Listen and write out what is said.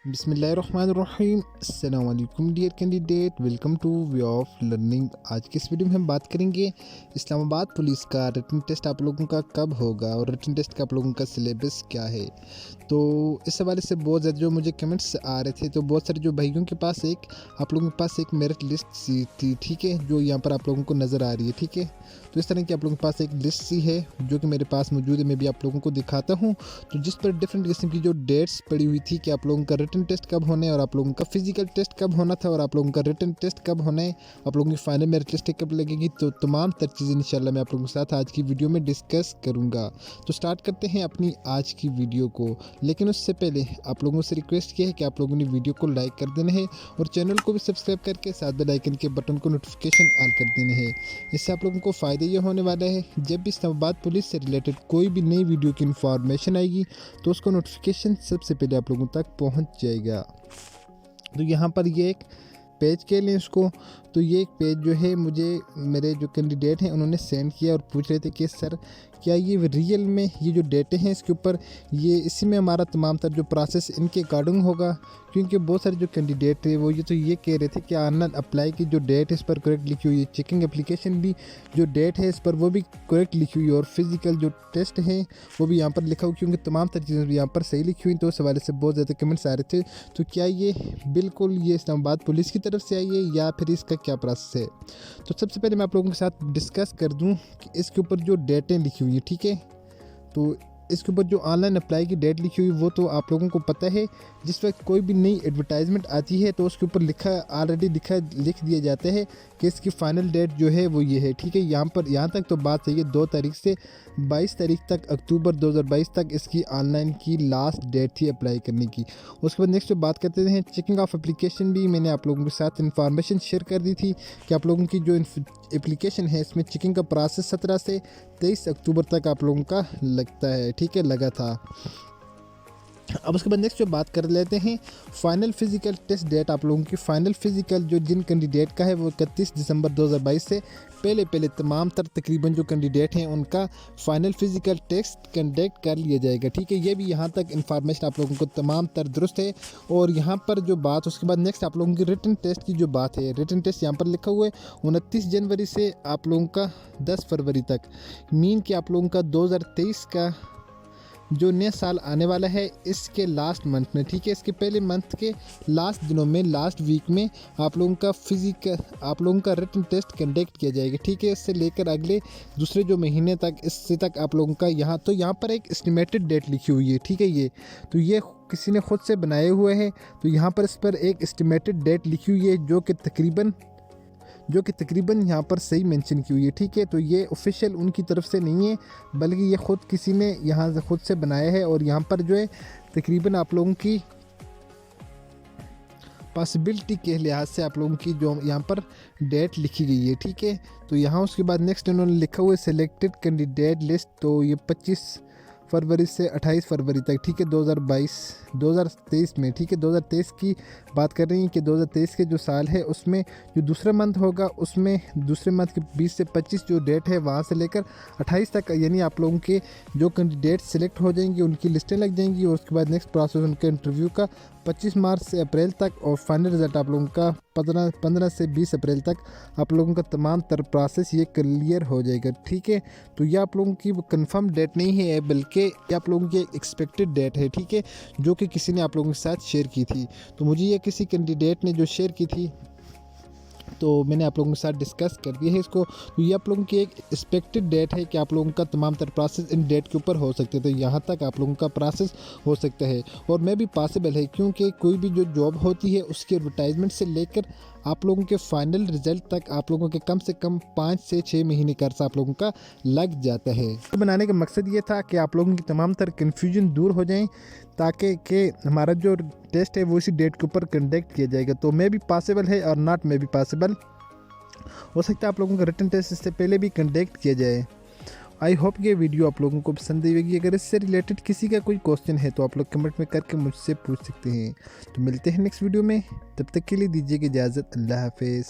बिस्मिल्लाहिर्रहमानिर्रहीम। अस्सलाम वालेकुम dear candidate, welcome to way of learning. आज की इस वीडियो में हम बात करेंगे इस्लामाबाद पुलिस का रिटन टेस्ट आप लोगों का कब होगा और रिटन टेस्ट का आप लोगों का सिलेबस क्या है। तो इस हवाले से बहुत ज़्यादा जो मुझे कमेंट्स आ रहे थे, तो बहुत सारे जो भाइयों के पास आप लोगों के पास एक मेरिट लिस्ट सी थी, ठीक है, जो यहाँ पर आप लोगों को नज़र आ रही है, ठीक है। तो इस तरह की आप लोगों के पास एक लिस्ट सी है जो कि मेरे पास मौजूद है, मैं भी आप लोगों को दिखाता हूँ। तो जिस पर डिफरेंट किस्म की जो डेट्स पड़ी हुई थी कि आप लोगों का रिटन टेस्ट कब होने और आप लोगों का फिजिकल टेस्ट कब होना था और आप लोगों का रिटन टेस्ट कब होना है, आप लोगों की फाइनल मेरिट लिस्ट कब लगेगी, तो तमाम तर चीज़ें इंशाल्लाह मैं आप लोगों के साथ आज की वीडियो में डिस्कस करूँगा। तो स्टार्ट करते हैं अपनी आज की वीडियो को, लेकिन उससे पहले आप लोगों से रिक्वेस्ट किया है कि आप लोगों ने वीडियो को लाइक कर देना है और चैनल को भी सब्सक्राइब करके साथ बेल आइकन के बटन को नोटिफिकेशन ऑल कर देना है। इससे आप लोगों को फ़ायदा ये होने वाला है, जब भी इस्लामाबाद पुलिस से रिलेटेड कोई भी नई वीडियो की इन्फॉर्मेशन आएगी तो उसको नोटिफिकेशन सबसे पहले आप लोगों तक पहुंच जाएगा। तो यहाँ पर ये एक पेज के लिए इसको, तो ये एक पेज जो है मुझे मेरे जो कैंडिडेट हैं उन्होंने सेंड किया और पूछ रहे थे कि सर क्या ये रियल में ये जो डेटे हैं इसके ऊपर ये इसी में हमारा तमाम तर जो प्रोसेस इनके अकॉर्डिंग होगा, क्योंकि बहुत सारे जो कैंडिडेट थे वो ये कह रहे थे कि ऑनलाइन अप्लाई की जो डेट इस पर करेक्ट लिखी हुई है, चेकिंग एप्लीकेशन भी जो डेट है इस पर वो भी करेक्ट लिखी हुई है और फिज़िकल जो टेस्ट है वो भी यहाँ पर लिखा हुआ, क्योंकि तमाम तर चीज़ें भी यहाँ पर सही लिखी हुई। तो उस हवाले से बहुत ज़्यादा कमेंट्स आ रहे थे। तो क्या ये बिल्कुल ये इस्लामाबाद पुलिस की तरफ से आई है या फिर इसका क्या प्रोसेस है। तो सबसे पहले मैं आप लोगों के साथ डिस्कस कर दूं कि इसके ऊपर जो डेटें लिखी हुई है, ठीक है, तो इसके ऊपर जो ऑनलाइन अप्लाई की डेट लिखी हुई वो तो आप लोगों को पता है। जिस वक्त कोई भी नई एडवर्टाइजमेंट आती है तो उसके ऊपर ऑलरेडी लिख दिया जाता है कि इसकी फ़ाइनल डेट जो है वो ये है, ठीक है। यहाँ तक तो बात सही है। 2 तारीख से 22 तारीख तक अक्टूबर 2022 तक इसकी ऑनलाइन की लास्ट डेट थी अप्लाई करने की। उसके बाद नेक्स्ट जो बात करते हैं चेकिंग ऑफ एप्लीकेशन, भी मैंने आप लोगों के साथ इन्फॉर्मेशन शेयर कर दी थी कि आप लोगों की जो एप्लीकेशन है इसमें चेकिंग का प्रोसेस 17 से 23 अक्टूबर तक आप लोगों का लगता है, ठीक है, लगा था। अब उसके बाद नेक्स्ट जो बात कर लेते हैं फाइनल फिजिकल टेस्ट डेट। आप लोगों की फाइनल फिजिकल जो जिन कैंडिडेट का है वो 31 दिसंबर 2022 से पहले तमाम तर तकरीबन जो कैंडिडेट हैं उनका फाइनल फिजिकल टेस्ट कंडक्ट कर लिया जाएगा, ठीक है। ये भी यहाँ तक इन्फॉर्मेशन आप लोगों को तमाम तर दुरुस्त है। और यहाँ पर जो बात उसके बाद नेक्स्ट आप लोगों की रिटन टेस्ट की जो बात है, रिटन टेस्ट यहाँ पर लिखा हुआ है 29 जनवरी से आप लोगों का 10 फरवरी तक, मीन कि आप लोगों का 2023 का जो नया साल आने वाला है इसके लास्ट मंथ में, ठीक है, इसके पहले मंथ के लास्ट दिनों में, लास्ट वीक में आप लोगों का रिटन टेस्ट कंडक्ट किया जाएगा, ठीक है। इससे लेकर अगले दूसरे जो महीने तक, इससे तक आप लोगों का यहाँ पर एक एस्टिमेटेड डेट लिखी हुई है, ठीक है। तो ये किसी ने खुद से बनाए हुए हैं, तो यहाँ पर इस पर एक एस्टिमेटेड डेट लिखी हुई है जो कि तकरीबन यहाँ पर सही मेंशन की हुई है, ठीक है। तो ये ऑफिशियल उनकी तरफ से नहीं है, बल्कि ये ख़ुद किसी ने यहाँ से खुद से बनाया है। और यहाँ पर जो है तकरीबन आप लोगों की पॉसिबिलिटी के लिहाज से आप लोगों की जो यहाँ पर डेट लिखी गई है, ठीक है। तो यहाँ उसके बाद नेक्स्ट इन्होंने लिखा हुआ है सिलेक्टेड कैंडिडेट लिस्ट, तो ये 25 फरवरी से 28 फरवरी तक, ठीक है, 2023 में, ठीक है। 2023 की बात कर रही हैं कि 2023 के जो साल है उसमें जो दूसरा मंथ होगा उसमें दूसरे मंथ के 20 से 25 जो डेट है वहाँ से लेकर 28 तक, यानी आप लोगों के जो कैंडिडेट सिलेक्ट हो जाएंगे उनकी लिस्टें लग जाएंगी। और उसके बाद नेक्स्ट प्रोसेस उनके इंटरव्यू का 25 मार्च से अप्रैल तक, और फाइनल रिजल्ट आप लोगों का 15 से 20 अप्रैल तक आप लोगों का तमाम तर प्रोसेस ये क्लियर हो जाएगा, ठीक है। तो ये आप लोगों की कंफर्म डेट नहीं है, बल्कि ये आप लोगों की एक्सपेक्टेड डेट है, ठीक है, जो कि किसी ने आप लोगों के साथ शेयर की थी। तो मुझे ये किसी कैंडिडेट ने जो शेयर की थी तो मैंने आप लोगों के साथ डिस्कस कर दिया है इसको। तो ये आप लोगों की एक एक्सपेक्टेड डेट है कि आप लोगों का तमाम तर प्रोसेस इन डेट के ऊपर हो सकते थे, यहाँ तक आप लोगों का प्रोसेस हो सकता है। और मैं भी पॉसिबल है, क्योंकि कोई भी जो जॉब होती है उसकी एडवर्टाइजमेंट से लेकर आप लोगों के फाइनल रिजल्ट तक आप लोगों के कम से कम 5 से 6 महीने का अर्सा आप लोगों का लग जाता है। तो बनाने का मकसद ये था कि आप लोगों की तमाम तर कन्फ्यूजन दूर हो जाएं, ताकि हमारा जो टेस्ट है वो इसी डेट के ऊपर कंडक्ट किया जाएगा। तो मे भी पॉसिबल है और नॉट मे भी पॉसिबल हो सकता है आप लोगों का रिटन टेस्ट इससे पहले भी कंडक्ट किया जाए। आई होप ये वीडियो आप लोगों को पसंद आई होगी। अगर इससे रिलेटेड किसी का कोई क्वेश्चन है तो आप लोग कमेंट में करके मुझसे पूछ सकते हैं। तो मिलते हैं नेक्स्ट वीडियो में, तब तक के लिए दीजिए इजाज़त। अल्लाह हाफिज़।